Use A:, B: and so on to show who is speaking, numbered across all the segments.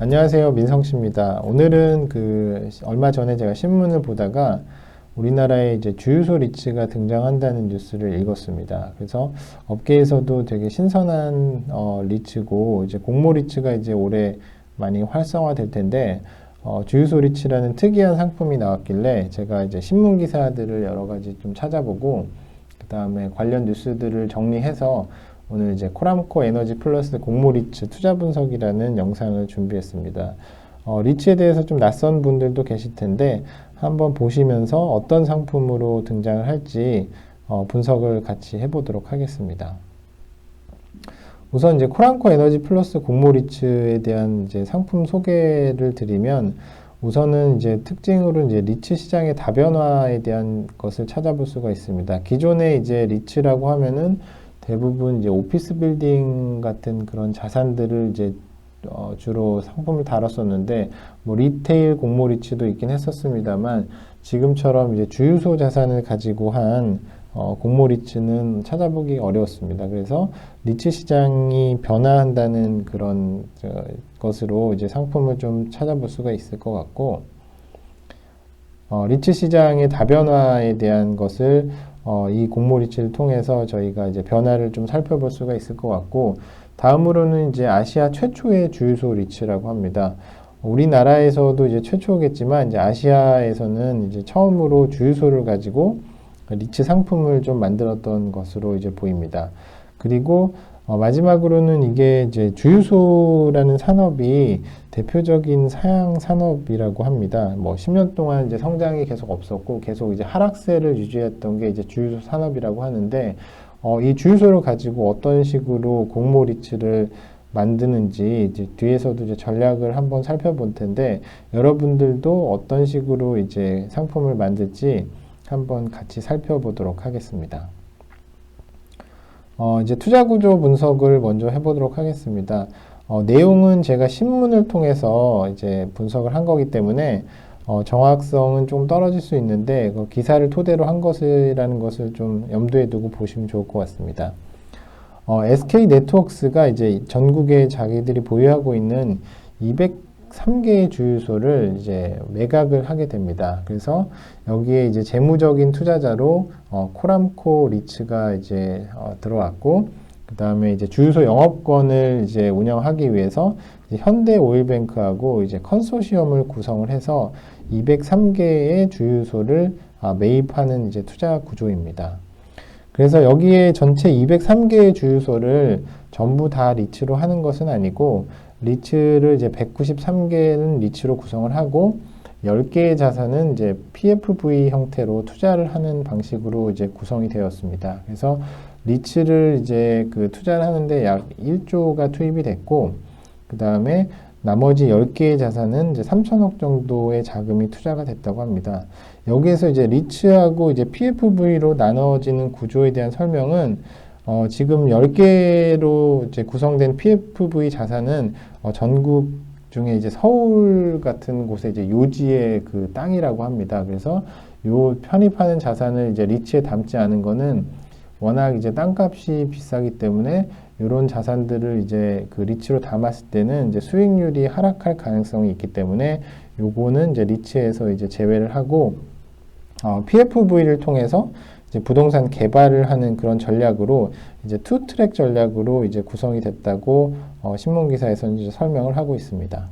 A: 안녕하세요. 민성씨입니다. 오늘은 얼마 전에 제가 신문을 보다가 우리나라에 이제 주유소 리츠가 등장한다는 뉴스를 읽었습니다. 그래서 업계에서도 되게 신선한 리츠고, 이제 공모 리츠가 이제 올해 많이 활성화될 텐데, 주유소 리츠라는 특이한 상품이 나왔길래 제가 이제 신문 기사들을 여러 가지 좀 찾아보고, 그 다음에 관련 뉴스들을 정리해서 오늘 이제 코람코 에너지 플러스 공모 리츠 투자 분석이라는 영상을 준비했습니다. 리츠에 대해서 좀 낯선 분들도 계실 텐데 한번 보시면서 어떤 상품으로 등장을 할지 분석을 같이 해보도록 하겠습니다. 우선 이제 코람코 에너지 플러스 공모 리츠에 대한 이제 상품 소개를 드리면, 우선은 이제 특징으로 이제 리츠 시장의 다변화에 대한 것을 찾아볼 수가 있습니다. 기존에 이제 리츠라고 하면은 대부분 이제 오피스 빌딩 같은 그런 자산들을 이제 주로 상품을 다뤘었는데, 뭐 리테일 공모 리츠도 있긴 했었습니다만, 지금처럼 이제 주유소 자산을 가지고 한 공모 리츠는 찾아보기 어려웠습니다. 그래서 리츠 시장이 변화한다는 그런 것으로 이제 상품을 좀 찾아볼 수가 있을 것 같고, 리츠 시장의 다변화에 대한 것을 이 공모 리츠를 통해서 저희가 이제 변화를 좀 살펴볼 수가 있을 것 같고, 다음으로는 이제 아시아 최초의 주유소 리츠라고 합니다. 우리나라에서도 이제 최초겠지만, 이제 아시아에서는 이제 처음으로 주유소를 가지고 리츠 상품을 좀 만들었던 것으로 이제 보입니다. 그리고 마지막으로는 이게 이제 주유소라는 산업이 대표적인 사양 산업이라고 합니다. 뭐 10년 동안 이제 성장이 계속 없었고 계속 이제 하락세를 유지했던 게 이제 주유소 산업이라고 하는데, 이 주유소를 가지고 어떤 식으로 공모 리츠를 만드는지 이제 뒤에서도 이제 전략을 한번 살펴볼 텐데, 여러분들도 어떤 식으로 이제 상품을 만들지 한번 같이 살펴보도록 하겠습니다. 이제 투자 구조 분석을 먼저 해보도록 하겠습니다. 내용은 제가 신문을 통해서 이제 분석을 한 거기 때문에 정확성은 좀 떨어질 수 있는데, 그 기사를 토대로 한 것이라는 것을 좀 염두에 두고 보시면 좋을 것 같습니다. SK 네트워크스가 이제 전국에 자기들이 보유하고 있는 203개의 주유소를 이제 매각을 하게 됩니다. 그래서 여기에 이제 재무적인 투자자로 코람코 리츠가 이제 들어왔고, 그 다음에 이제 주유소 영업권을 이제 운영하기 위해서 이제 현대오일뱅크하고 이제 컨소시엄을 구성을 해서 203개의 주유소를 매입하는 이제 투자 구조입니다. 그래서 여기에 전체 203개의 주유소를 전부 다 리츠로 하는 것은 아니고, 리츠를 이제 193개는 리츠로 구성을 하고 10개의 자산은 이제 PFV 형태로 투자를 하는 방식으로 이제 구성이 되었습니다. 그래서 리츠를 이제 투자를 하는데 약 1조가 투입이 됐고, 그 다음에 나머지 10개의 자산은 이제 3천억 정도의 자금이 투자가 됐다고 합니다. 여기에서 이제 리츠하고 이제 PFV로 나눠지는 구조에 대한 설명은 지금 10개로 이제 구성된 PFV 자산은 전국 중에 이제 서울 같은 곳에 이제 요지의 그 땅이라고 합니다. 그래서 요 편입하는 자산을 이제 리츠에 담지 않은 거는 워낙 이제 땅값이 비싸기 때문에 이런 자산들을 이제 그 리츠로 담았을 때는 이제 수익률이 하락할 가능성이 있기 때문에 요거는 이제 리츠에서 이제 제외를 하고, PFV를 통해서 이제 부동산 개발을 하는 그런 전략으로 이제 투 트랙 전략으로 이제 구성이 됐다고 신문 기사에서는 이제 설명을 하고 있습니다.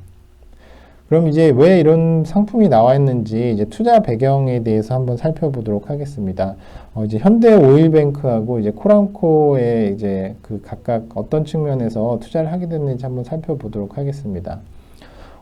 A: 그럼 이제 왜 이런 상품이 나와 있는지 이제 투자 배경에 대해서 한번 살펴보도록 하겠습니다. 이제 현대오일뱅크하고 이제 코람코에 이제 각각 어떤 측면에서 투자를 하게 됐는지 한번 살펴보도록 하겠습니다.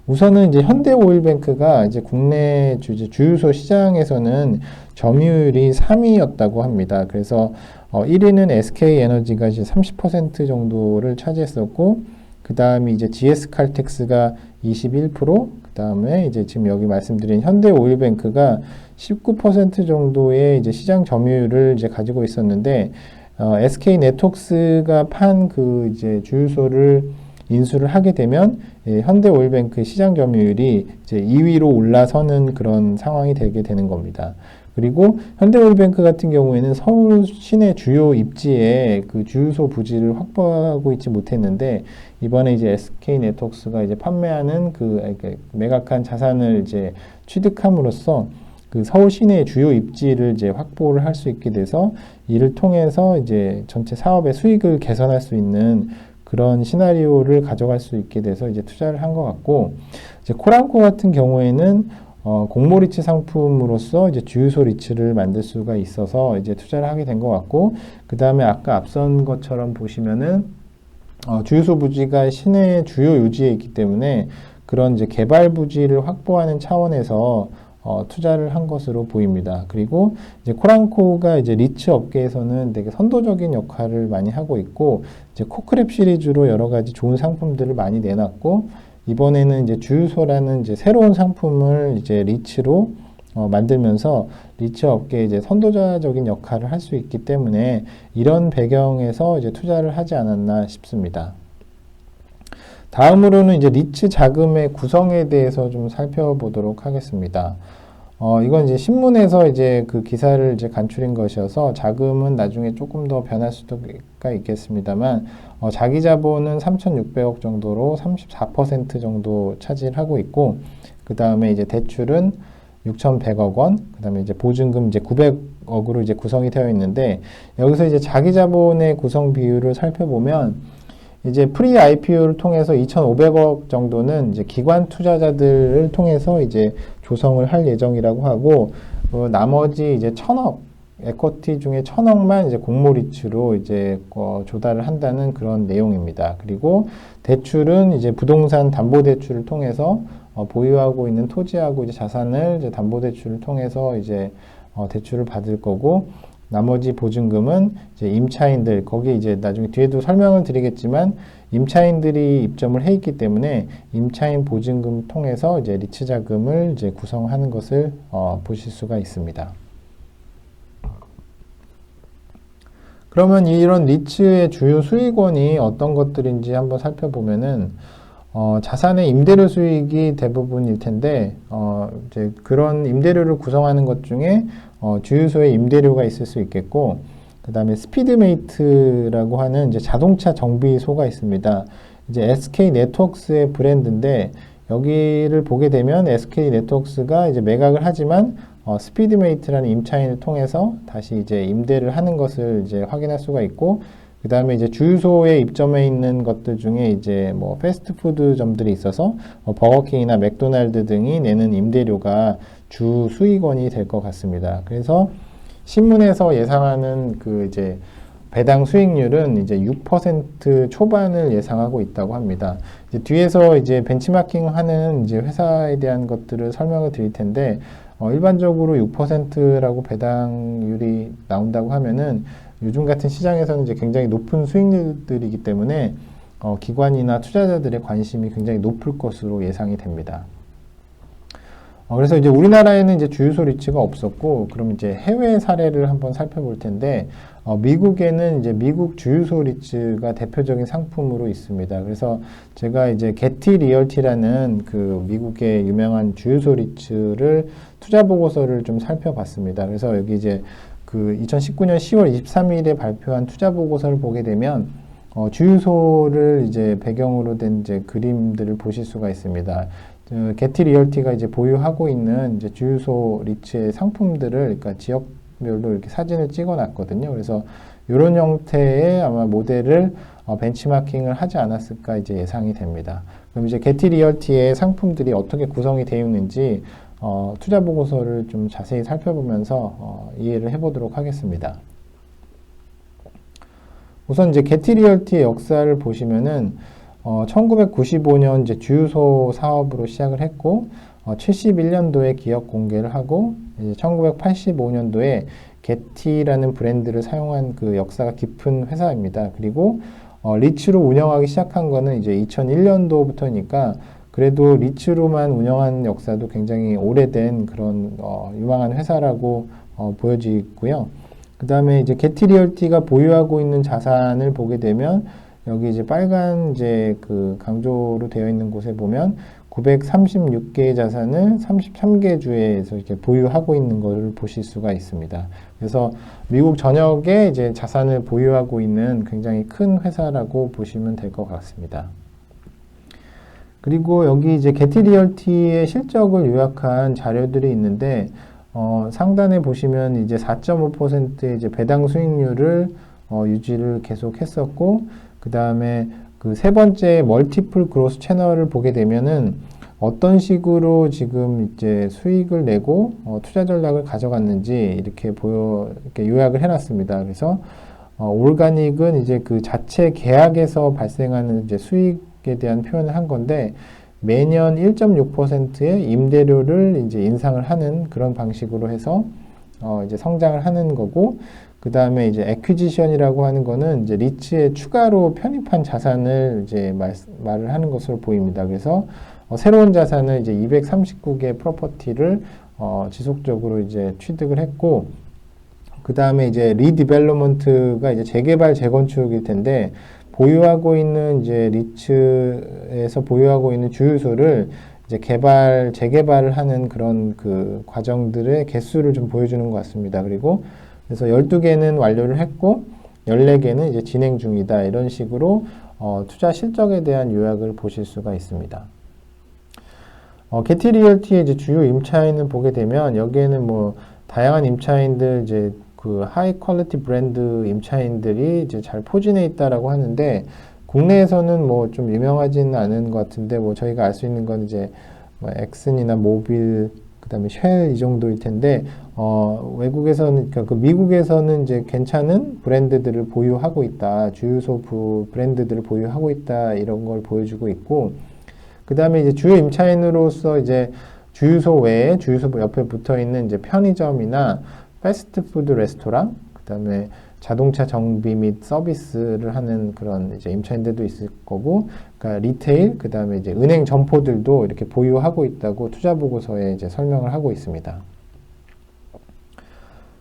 A: 우선은 이제 현대오일뱅크가 이제 국내 주유소 시장에서는 점유율이 3위였다고 합니다. 그래서 1위는 SK에너지가 이제 30% 정도를 차지했었고, 그 다음에 이제 GS칼텍스가 21%, 그 다음에 이제 지금 여기 말씀드린 현대오일뱅크가 19% 정도의 이제 시장 점유율을 이제 가지고 있었는데, SK 네트워크스가 판 이제 주유소를 인수를 하게 되면 현대오일뱅크 시장 점유율이 이제 2위로 올라서는 그런 상황이 되게 되는 겁니다. 그리고 현대모비뱅크 같은 경우에는 서울 시내 주요 입지에 그 주유소 부지를 확보하고 있지 못했는데, 이번에 이제 SK네트워크스가 이제 판매하는 매각한 자산을 이제 취득함으로써 그 서울 시내 주요 입지를 이제 확보를 할 수 있게 돼서, 이를 통해서 이제 전체 사업의 수익을 개선할 수 있는 그런 시나리오를 가져갈 수 있게 돼서 이제 투자를 한 것 같고, 이제 코랑코 같은 경우에는 공모 리츠 상품으로서 이제 주유소 리츠를 만들 수가 있어서 이제 투자를 하게 된 것 같고, 그 다음에 아까 앞선 것처럼 보시면은 주유소 부지가 시내 주요 요지에 있기 때문에 그런 이제 개발 부지를 확보하는 차원에서 투자를 한 것으로 보입니다. 그리고 이제 코랑코가 이제 리츠 업계에서는 되게 선도적인 역할을 많이 하고 있고, 이제 코크랩 시리즈로 여러 가지 좋은 상품들을 많이 내놨고, 이번에는 이제 주유소라는 이제 새로운 상품을 이제 리츠로 만들면서 리츠 업계에 이제 선도자적인 역할을 할 수 있기 때문에 이런 배경에서 이제 투자를 하지 않았나 싶습니다. 다음으로는 이제 리츠 자금의 구성에 대해서 좀 살펴보도록 하겠습니다. 이건 이제 신문에서 이제 그 기사를 이제 간추린 것이어서 자금은 나중에 조금 더 변할 수가 있겠습니다만, 자기 자본은 3,600억 정도로 34% 정도 차지하고 있고, 그 다음에 이제 대출은 6,100억 원, 그 다음에 이제 보증금 이제 900억으로 이제 구성이 되어 있는데, 여기서 이제 자기 자본의 구성 비율을 살펴보면, 이제 프리 IPO를 통해서 2,500억 정도는 이제 기관 투자자들을 통해서 이제 조성을 할 예정이라고 하고, 나머지 이제 1,000억, 에쿼티 중에 1,000억만 이제 공모 리츠로 이제 조달을 한다는 그런 내용입니다. 그리고 대출은 이제 부동산 담보 대출을 통해서 보유하고 있는 토지하고 이제 자산을 이제 담보 대출을 통해서 이제 대출을 받을 거고, 나머지 보증금은 이제 임차인들, 거기 이제 나중에 뒤에도 설명을 드리겠지만 임차인들이 입점을 해 있기 때문에 임차인 보증금 통해서 이제 리츠 자금을 이제 구성하는 것을 보실 수가 있습니다. 그러면 이런 리츠의 주요 수익원이 어떤 것들인지 한번 살펴보면은 자산의 임대료 수익이 대부분일 텐데, 이제 그런 임대료를 구성하는 것 중에 주유소의 임대료가 있을 수 있겠고, 그 다음에 스피드메이트라고 하는 이제 자동차 정비소가 있습니다. 이제 SK네트워크스의 브랜드인데, 여기를 보게 되면 SK네트워크스가 이제 매각을 하지만 스피드메이트라는 임차인을 통해서 다시 이제 임대를 하는 것을 이제 확인할 수가 있고, 그 다음에 이제 주유소에 입점해 있는 것들 중에 이제 뭐 패스트푸드점들이 있어서 버거킹이나 맥도날드 등이 내는 임대료가 주 수익원이 될 것 같습니다. 그래서 신문에서 예상하는 그 이제 배당 수익률은 이제 6% 초반을 예상하고 있다고 합니다. 이제 뒤에서 이제 벤치마킹 하는 이제 회사에 대한 것들을 설명을 드릴 텐데, 일반적으로 6%라고 배당률이 나온다고 하면은 요즘 같은 시장에서는 이제 굉장히 높은 수익률들이기 때문에 기관이나 투자자들의 관심이 굉장히 높을 것으로 예상이 됩니다. 그래서 이제 우리나라에는 이제 주유소 리츠가 없었고, 그럼 이제 해외 사례를 한번 살펴볼 텐데, 미국에는 이제 미국 주유소 리츠가 대표적인 상품으로 있습니다. 그래서 제가 이제 게티 리얼티라는 그 미국의 유명한 주유소 리츠를 투자 보고서를 좀 살펴봤습니다. 그래서 여기 이제 그 2019년 10월 23일에 발표한 투자 보고서를 보게 되면 주유소를 이제 배경으로 된 이제 그림들을 보실 수가 있습니다. 게티 리얼티가 이제 보유하고 있는 이제 주유소 리츠의 상품들을, 그러니까 지역별로 이렇게 사진을 찍어 놨거든요. 그래서 이런 형태의 아마 모델을 벤치마킹을 하지 않았을까 이제 예상이 됩니다. 그럼 이제 게티 리얼티의 상품들이 어떻게 구성이 되어 있는지 투자 보고서를 좀 자세히 살펴보면서 이해를 해보도록 하겠습니다. 우선 이제 게티 리얼티의 역사를 보시면은 1995년 이제 주유소 사업으로 시작을 했고, 71년도에 기업 공개를 하고, 이제 1985년도에 게티라는 브랜드를 사용한 그 역사가 깊은 회사입니다. 그리고 리츠로 운영하기 시작한 거는 이제 2001년도부터니까 그래도 리츠로만 운영한 역사도 굉장히 오래된 그런 유망한 회사라고 보여지고요. 그 다음에 이제 게티 리얼티가 보유하고 있는 자산을 보게 되면 여기 이제 빨간 이제 그 강조로 되어 있는 곳에 보면 936개의 자산을 33개 주에서 이렇게 보유하고 있는 것을 보실 수가 있습니다. 그래서 미국 전역에 이제 자산을 보유하고 있는 굉장히 큰 회사라고 보시면 될 것 같습니다. 그리고 여기 이제 게티 리얼티의 실적을 요약한 자료들이 있는데, 상단에 보시면 이제 4.5%의 이제 배당 수익률을 유지를 계속 했었고, 그 다음에 그 세 번째 멀티플 그로스 채널을 보게 되면은 어떤 식으로 지금 이제 수익을 내고 투자 전략을 가져갔는지 이렇게 요약을 해놨습니다. 그래서 올가닉은 이제 그 자체 계약에서 발생하는 이제 수익에 대한 표현을 한 건데, 매년 1.6%의 임대료를 이제 인상을 하는 그런 방식으로 해서 이제 성장을 하는 거고, 그 다음에 이제 애퀴지션이라고 하는 거는 이제 리츠에 추가로 편입한 자산을 이제 말을 하는 것으로 보입니다. 그래서 새로운 자산을 이제 239개 프로퍼티를 지속적으로 이제 취득을 했고, 그 다음에 이제 리디벨로먼트가 이제 재개발 재건축일 텐데, 보유하고 있는 이제 리츠에서 보유하고 있는 주유소를 이제 재개발을 하는 그런 그 과정들의 개수를 좀 보여주는 것 같습니다. 그래서 12개는 완료를 했고 14개는 이제 진행 중이다. 이런 식으로 투자 실적에 대한 요약을 보실 수가 있습니다. 게티 리얼티의 이제 주요 임차인을 보게 되면 여기에는 뭐 다양한 임차인들 이제 그 하이 퀄리티 브랜드 임차인들이 이제 잘 포진해 있다라고 하는데, 국내에서는 뭐 좀 유명하지는 않은 것 같은데, 뭐 저희가 알 수 있는 건 이제 뭐 엑슨이나 모빌, 그다음에 쉘 이 정도일 텐데, 외국에서는, 그러니까 그 미국에서는 이제 괜찮은 브랜드들을 보유하고 있다, 주유소 브랜드들을 보유하고 있다, 이런 걸 보여주고 있고, 그 다음에 이제 주요 임차인으로서 이제 주유소 외에 주유소 옆에 붙어 있는 이제 편의점이나 패스트푸드 레스토랑, 그 다음에 자동차 정비 및 서비스를 하는 그런 이제 임차인들도 있을 거고, 그러니까 리테일, 그 다음에 이제 은행 점포들도 이렇게 보유하고 있다고 투자 보고서에 이제 설명을 하고 있습니다.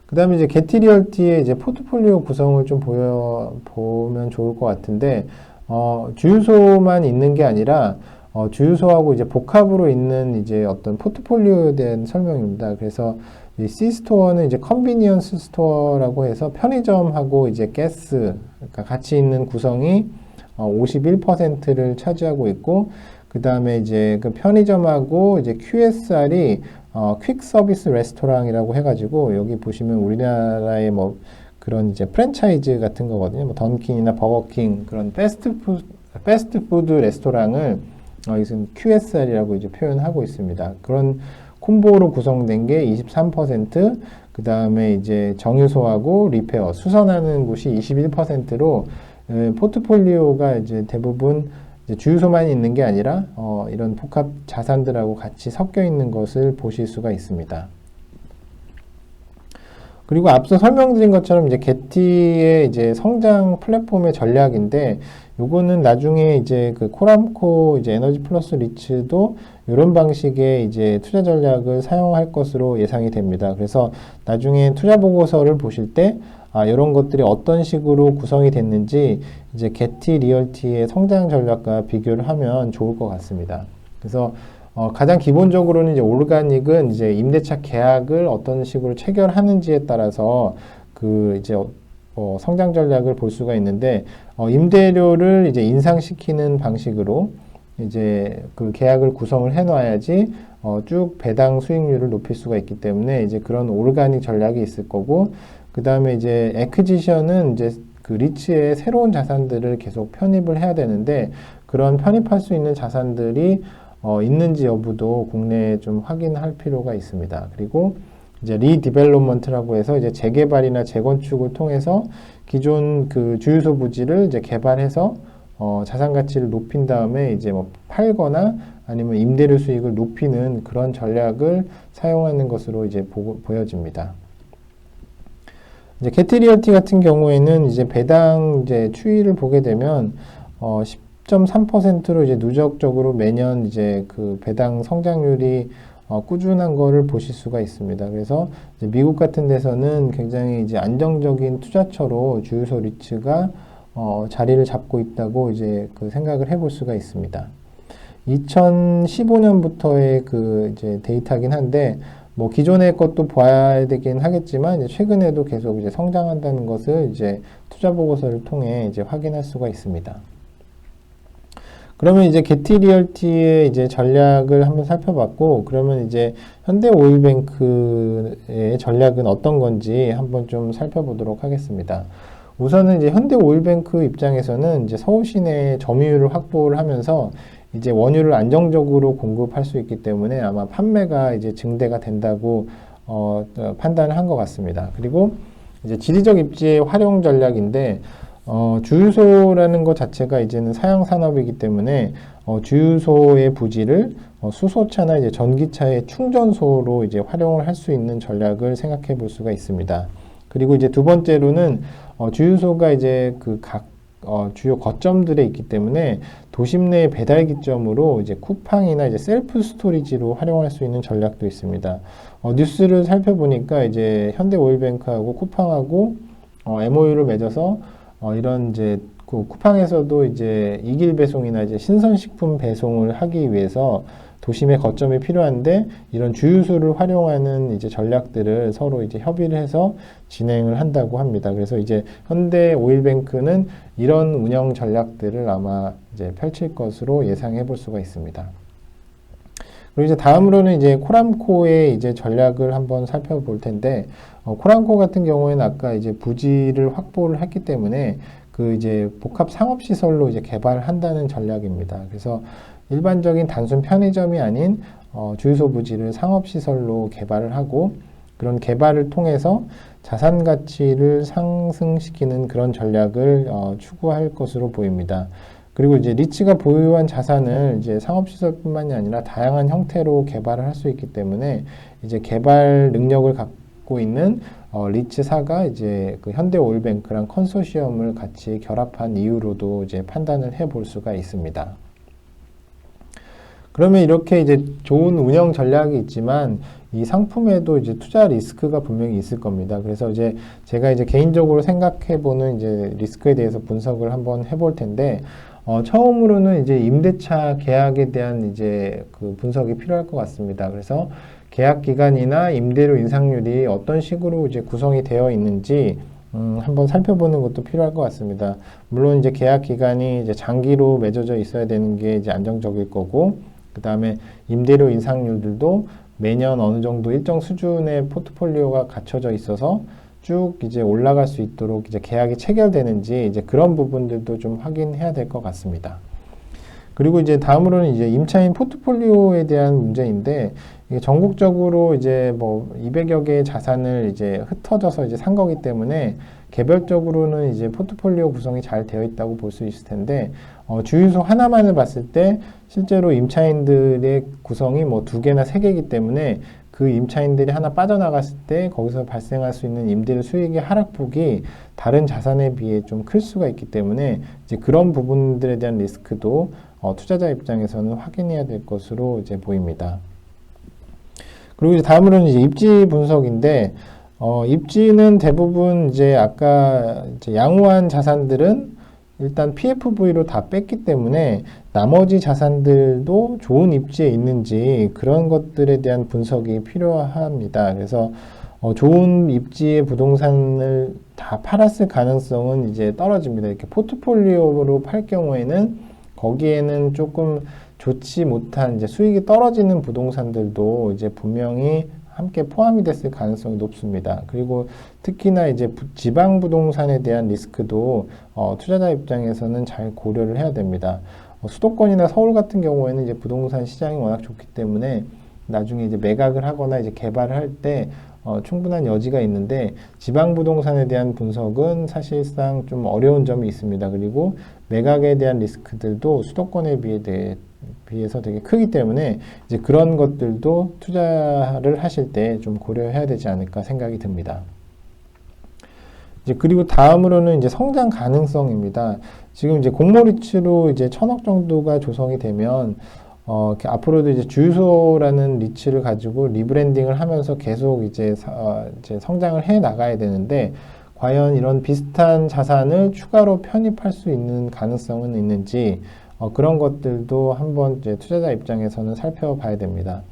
A: 그 다음에 이제 게티 리얼티의 이제 포트폴리오 구성을 좀 보면 좋을 것 같은데, 주유소만 있는 게 아니라 주유소하고 이제 복합으로 있는 이제 어떤 포트폴리오에 대한 설명입니다. 그래서 이 C-스토어는 이제 컨비니언스 스토어라고 해서 편의점하고 이제 가스, 그러니까 같이 있는 구성이 51%를 차지하고 있고, 그 다음에 이제 그 편의점하고 이제 QSR이 퀵 서비스 레스토랑이라고 해가지고, 여기 보시면 우리나라의 뭐 그런 이제 프랜차이즈 같은 거거든요. 뭐 던킨이나 버거킹 그런 패스트푸드 레스토랑을 여기서는 QSR이라고 이제 표현하고 있습니다. 그런 콤보로 구성된 게 23%, 그 다음에 이제 정유소하고 리페어, 수선하는 곳이 21%로 포트폴리오가 이제 대부분 이제 주유소만 있는 게 아니라 이런 복합 자산들하고 같이 섞여 있는 것을 보실 수가 있습니다. 그리고 앞서 설명드린 것처럼 이제 게티의 이제 성장 플랫폼의 전략인데, 요거는 나중에 이제 그 코람코 이제 에너지 플러스 리츠도 이런 방식의 이제 투자 전략을 사용할 것으로 예상이 됩니다. 그래서 나중에 투자 보고서를 보실 때 이런 것들이 어떤 식으로 구성이 됐는지 이제 게티 리얼티의 성장 전략과 비교를 하면 좋을 것 같습니다. 그래서 가장 기본적으로는 이제 올가닉은 이제 임대차 계약을 어떤 식으로 체결하는지에 따라서 그 이제 성장 전략을 볼 수가 있는데, 임대료를 이제 인상시키는 방식으로 이제 그 계약을 구성을 해놔야지 쭉 배당 수익률을 높일 수가 있기 때문에 이제 그런 올가닉 전략이 있을 거고, 그 다음에 이제 애퀴지션은 이제 그 리츠의 새로운 자산들을 계속 편입을 해야 되는데, 그런 편입할 수 있는 자산들이 있는지 여부도 국내에 좀 확인할 필요가 있습니다. 그리고 이제 리디벨롭먼트라고 해서 이제 재개발이나 재건축을 통해서 기존 그 주유소 부지를 이제 개발해서 자산 가치를 높인 다음에 이제 뭐 팔거나 아니면 임대료 수익을 높이는 그런 전략을 사용하는 것으로 이제 보여집니다. 이제 게티 리얼티 같은 경우에는 이제 배당 이제 추이를 보게 되면 10.3%로 이제 누적적으로 매년 이제 그 배당 성장률이 꾸준한 거를 보실 수가 있습니다. 그래서 이제 미국 같은 데서는 굉장히 이제 안정적인 투자처로 주유소 리츠가 자리를 잡고 있다고 이제 그 생각을 해볼 수가 있습니다. 2015년부터의 그 이제 데이터긴 한데, 뭐 기존의 것도 봐야 되긴 하겠지만, 이제 최근에도 계속 이제 성장한다는 것을 이제 투자 보고서를 통해 이제 확인할 수가 있습니다. 그러면 이제 게티 리얼티의 이제 전략을 한번 살펴봤고, 그러면 이제 현대오일뱅크의 전략은 어떤 건지 한번 좀 살펴보도록 하겠습니다. 우선은 이제 현대오일뱅크 입장에서는 이제 서울 시내에 점유율을 확보를 하면서 이제 원유를 안정적으로 공급할 수 있기 때문에 아마 판매가 이제 증대가 된다고 판단을 한 것 같습니다. 그리고 이제 지리적 입지의 활용 전략인데, 주유소라는 것 자체가 이제는 사양 산업이기 때문에 주유소의 부지를 수소차나 이제 전기차의 충전소로 이제 활용을 할 수 있는 전략을 생각해 볼 수가 있습니다. 그리고 이제 두 번째로는 주유소가 이제 그 각 주요 거점들에 있기 때문에 도심 내 배달 기점으로 이제 쿠팡이나 이제 셀프 스토리지로 활용할 수 있는 전략도 있습니다. 뉴스를 살펴보니까 이제 현대오일뱅크하고 쿠팡하고 MOU를 맺어서 이런 이제 그 쿠팡에서도 이제 이길 배송이나 이제 신선식품 배송을 하기 위해서 도심의 거점이 필요한데 이런 주유소를 활용하는 이제 전략들을 서로 이제 협의를 해서 진행을 한다고 합니다. 그래서 이제 현대오일뱅크는 이런 운영 전략들을 아마 이제 펼칠 것으로 예상해 볼 수가 있습니다. 그리고 이제 다음으로는 이제 코람코의 이제 전략을 한번 살펴볼 텐데, 코람코 같은 경우에는 아까 이제 부지를 확보를 했기 때문에 그 이제 복합 상업시설로 이제 개발한다는 전략입니다. 그래서 일반적인 단순 편의점이 아닌 주유소 부지를 상업시설로 개발을 하고 그런 개발을 통해서 자산 가치를 상승시키는 그런 전략을 추구할 것으로 보입니다. 그리고 이제 리츠가 보유한 자산을 이제 상업시설뿐만이 아니라 다양한 형태로 개발을 할 수 있기 때문에 이제 개발 능력을 갖고 있는 리츠사가 이제 그 현대오일뱅크랑 컨소시엄을 같이 결합한 이유로도 이제 판단을 해볼 수가 있습니다. 그러면 이렇게 이제 좋은 운영 전략이 있지만 이 상품에도 이제 투자 리스크가 분명히 있을 겁니다. 그래서 이제 제가 이제 개인적으로 생각해 보는 이제 리스크에 대해서 분석을 한번 해볼 텐데, 처음으로는 이제 임대차 계약에 대한 이제 그 분석이 필요할 것 같습니다. 그래서 계약 기간이나 임대료 인상률이 어떤 식으로 이제 구성이 되어 있는지 한번 살펴보는 것도 필요할 것 같습니다. 물론 이제 계약 기간이 이제 장기로 맺어져 있어야 되는 게 이제 안정적일 거고, 그 다음에 임대료 인상률들도 매년 어느 정도 일정 수준의 포트폴리오가 갖춰져 있어서 쭉 이제 올라갈 수 있도록 이제 계약이 체결되는지 이제 그런 부분들도 좀 확인해야 될 것 같습니다. 그리고 이제 다음으로는 이제 임차인 포트폴리오에 대한 문제인데, 이게 전국적으로 이제 뭐 200여 개의 자산을 이제 흩어져서 이제 산 거기 때문에 개별적으로는 이제 포트폴리오 구성이 잘 되어 있다고 볼 수 있을 텐데, 주유소 하나만을 봤을 때 실제로 임차인들의 구성이 뭐 2개나 3개이기 때문에 그 임차인들이 하나 빠져나갔을 때 거기서 발생할 수 있는 임대료 수익의 하락폭이 다른 자산에 비해 좀 클 수가 있기 때문에 이제 그런 부분들에 대한 리스크도 투자자 입장에서는 확인해야 될 것으로 이제 보입니다. 그리고 이제 다음으로는 이제 입지 분석인데, 입지는 대부분 이제 아까 이제 양호한 자산들은 일단 PFV로 다 뺐기 때문에 나머지 자산들도 좋은 입지에 있는지 그런 것들에 대한 분석이 필요합니다. 그래서 좋은 입지의 부동산을 다 팔았을 가능성은 이제 떨어집니다. 이렇게 포트폴리오로 팔 경우에는 거기에는 조금 좋지 못한 이제 수익이 떨어지는 부동산들도 이제 분명히 함께 포함이 됐을 가능성이 높습니다. 그리고 특히나 이제 지방 부동산에 대한 리스크도 투자자 입장에서는 잘 고려를 해야 됩니다. 수도권이나 서울 같은 경우에는 이제 부동산 시장이 워낙 좋기 때문에 나중에 이제 매각을 하거나 이제 개발을 할 때 충분한 여지가 있는데, 지방 부동산에 대한 분석은 사실상 좀 어려운 점이 있습니다. 그리고 매각에 대한 리스크들도 수도권에 비해서 되게 크기 때문에 이제 그런 것들도 투자를 하실 때 좀 고려해야 되지 않을까 생각이 듭니다. 이제 그리고 다음으로는 이제 성장 가능성입니다. 지금 이제 공모리츠로 이제 1,000억 정도가 조성이 되면 앞으로도 이제 주유소라는 리츠를 가지고 리브랜딩을 하면서 계속 이제 성장을 해 나가야 되는데, 과연 이런 비슷한 자산을 추가로 편입할 수 있는 가능성은 있는지 그런 것들도 한번 이제 투자자 입장에서는 살펴봐야 됩니다.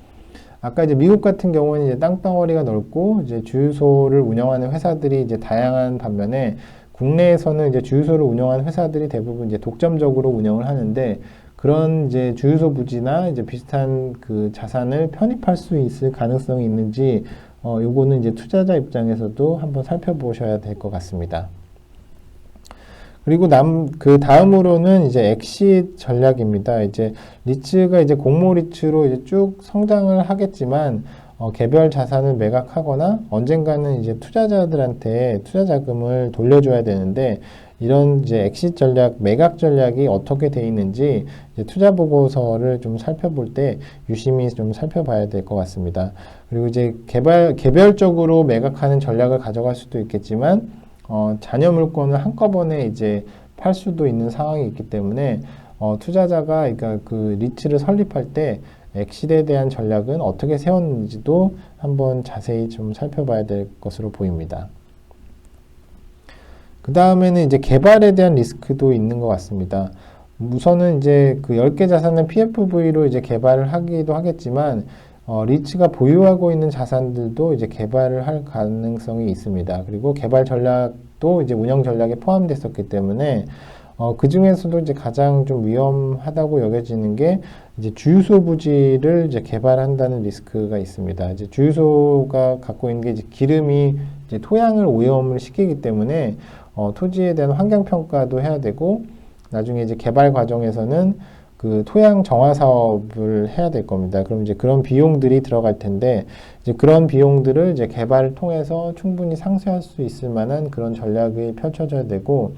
A: 아까 이제 미국 같은 경우는 이제 땅덩어리가 넓고 이제 주유소를 운영하는 회사들이 이제 다양한 반면에 국내에서는 이제 주유소를 운영하는 회사들이 대부분 이제 독점적으로 운영을 하는데 그런 이제 주유소 부지나 이제 비슷한 그 자산을 편입할 수 있을 가능성이 있는지 요거는 이제 투자자 입장에서도 한번 살펴보셔야 될 것 같습니다. 그리고 그 다음으로는 이제 엑시트 전략입니다. 이제 리츠가 이제 공모 리츠로 이제 쭉 성장을 하겠지만, 개별 자산을 매각하거나 언젠가는 이제 투자자들한테 투자 자금을 돌려줘야 되는데, 이런 이제 엑시트 전략, 매각 전략이 어떻게 돼 있는지 이제 투자 보고서를 좀 살펴볼 때 유심히 좀 살펴봐야 될 것 같습니다. 그리고 이제 개별적으로 매각하는 전략을 가져갈 수도 있겠지만, 잔여 물건을 한꺼번에 이제 팔 수도 있는 상황이 있기 때문에 투자자가 그러니까 그 리츠를 설립할 때 엑시트에 대한 전략은 어떻게 세웠는지도 한번 자세히 좀 살펴봐야 될 것으로 보입니다. 그 다음에는 이제 개발에 대한 리스크도 있는 것 같습니다. 우선은 이제 그 10개 자산을 PFV로 이제 개발을 하기도 하겠지만 리츠가 보유하고 있는 자산들도 이제 개발을 할 가능성이 있습니다. 그리고 개발 전략도 이제 운영 전략에 포함됐었기 때문에 그 중에서도 이제 가장 좀 위험하다고 여겨지는 게 이제 주유소 부지를 이제 개발한다는 리스크가 있습니다. 이제 주유소가 갖고 있는 게 이제 기름이 이제 토양을 오염을 시키기 때문에 토지에 대한 환경 평가도 해야 되고 나중에 이제 개발 과정에서는 그 토양 정화 사업을 해야 될 겁니다. 그럼 이제 그런 비용들이 들어갈 텐데 이제 그런 비용들을 이제 개발을 통해서 충분히 상쇄할 수 있을 만한 그런 전략이 펼쳐져야 되고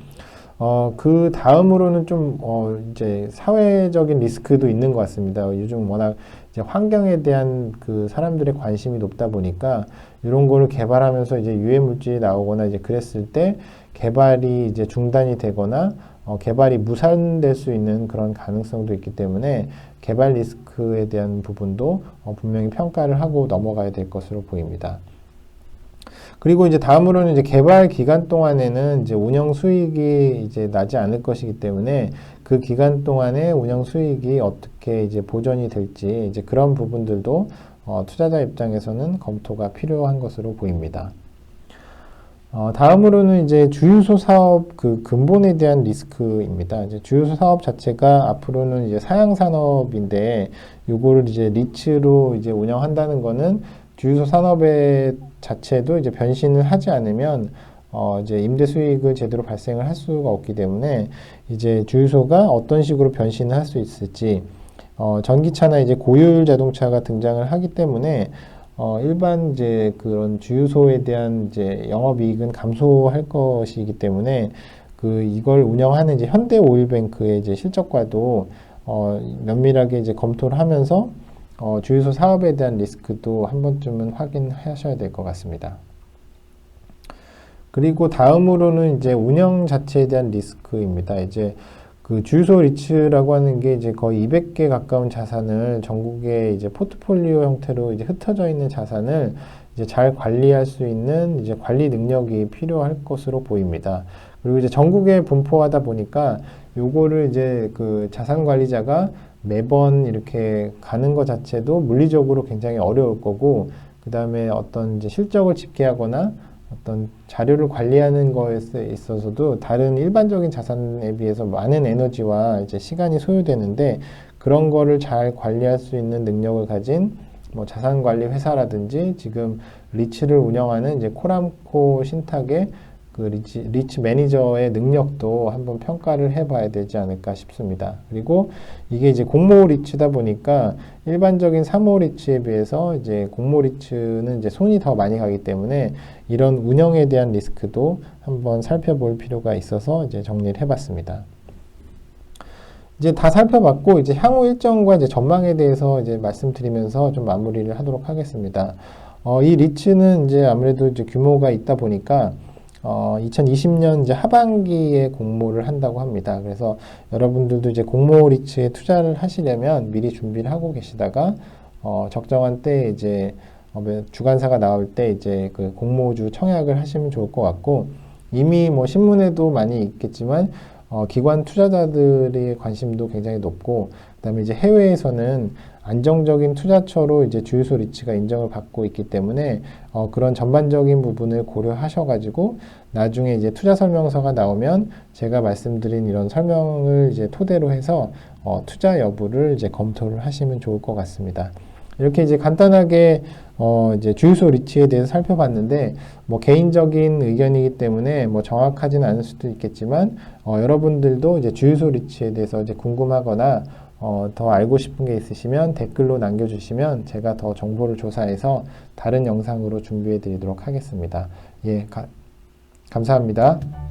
A: 그 다음으로는 좀 이제 사회적인 리스크도 있는 것 같습니다. 요즘 워낙 이제 환경에 대한 그 사람들의 관심이 높다 보니까 이런 거를 개발하면서 이제 유해 물질이 나오거나 이제 그랬을 때 개발이 이제 중단이 되거나 개발이 무산될 수 있는 그런 가능성도 있기 때문에 개발 리스크에 대한 부분도 분명히 평가를 하고 넘어가야 될 것으로 보입니다. 그리고 이제 다음으로는 이제 개발 기간 동안에는 이제 운영 수익이 이제 나지 않을 것이기 때문에 그 기간 동안에 운영 수익이 어떻게 이제 보전이 될지 이제 그런 부분들도 투자자 입장에서는 검토가 필요한 것으로 보입니다. 다음으로는 이제 주유소 사업 그 근본에 대한 리스크입니다. 이제 주유소 사업 자체가 앞으로는 이제 사양 산업인데 요거를 이제 리츠로 이제 운영한다는 거는 주유소 산업의 자체도 이제 변신을 하지 않으면 이제 임대 수익을 제대로 발생을 할 수가 없기 때문에 이제 주유소가 어떤 식으로 변신을 할 수 있을지 전기차나 이제 고효율 자동차가 등장을 하기 때문에 일반 이제 그런 주유소에 대한 이제 영업이익은 감소할 것이기 때문에 그 이걸 운영하는 이제 현대오일뱅크의 이제 실적과도 면밀하게 이제 검토를 하면서 주유소 사업에 대한 리스크도 한 번쯤은 확인하셔야 될 것 같습니다. 그리고 다음으로는 이제 운영 자체에 대한 리스크입니다. 이제 그 주유소 리츠라고 하는 게 이제 거의 200개 가까운 자산을 전국에 이제 포트폴리오 형태로 이제 흩어져 있는 자산을 이제 잘 관리할 수 있는 이제 관리 능력이 필요할 것으로 보입니다. 그리고 이제 전국에 분포하다 보니까 요거를 이제 그 자산 관리자가 매번 이렇게 가는 것 자체도 물리적으로 굉장히 어려울 거고, 그 다음에 어떤 이제 실적을 집계하거나 어떤 자료를 관리하는 것에 있어서도 다른 일반적인 자산에 비해서 많은 에너지와 이제 시간이 소요되는데 그런 거를 잘 관리할 수 있는 능력을 가진 뭐 자산관리 회사라든지 지금 리츠를 운영하는 이제 코람코 신탁의 그 리츠 매니저의 능력도 한번 평가를 해봐야 되지 않을까 싶습니다. 그리고 이게 이제 공모 리츠다 보니까 일반적인 사모 리츠에 비해서 이제 공모 리츠는 이제 손이 더 많이 가기 때문에 이런 운영에 대한 리스크도 한번 살펴볼 필요가 있어서 이제 정리를 해봤습니다. 이제 다 살펴봤고 이제 향후 일정과 이제 전망에 대해서 이제 말씀드리면서 좀 마무리를 하도록 하겠습니다. 이 리츠는 이제 아무래도 이제 규모가 있다 보니까 2020년 이제 하반기에 공모를 한다고 합니다. 그래서 여러분들도 이제 공모 리츠에 투자를 하시려면 미리 준비를 하고 계시다가 적정한 때 이제 주관사가 나올 때 이제 그 공모주 청약을 하시면 좋을 것 같고, 이미 뭐 신문에도 많이 있겠지만 기관 투자자들의 관심도 굉장히 높고, 그다음에 이제 해외에서는 안정적인 투자처로 이제 주유소 리츠가 인정을 받고 있기 때문에 그런 전반적인 부분을 고려하셔가지고 나중에 이제 투자 설명서가 나오면 제가 말씀드린 이런 설명을 이제 토대로 해서 투자 여부를 이제 검토를 하시면 좋을 것 같습니다. 이렇게 이제 간단하게 이제 주유소 리츠에 대해서 살펴봤는데, 뭐 개인적인 의견이기 때문에 뭐 정확하진 않을 수도 있겠지만 여러분들도 이제 주유소 리츠에 대해서 이제 궁금하거나 더 알고 싶은 게 있으시면 댓글로 남겨주시면 제가 더 정보를 조사해서 다른 영상으로 준비해 드리도록 하겠습니다. 예, 감사합니다.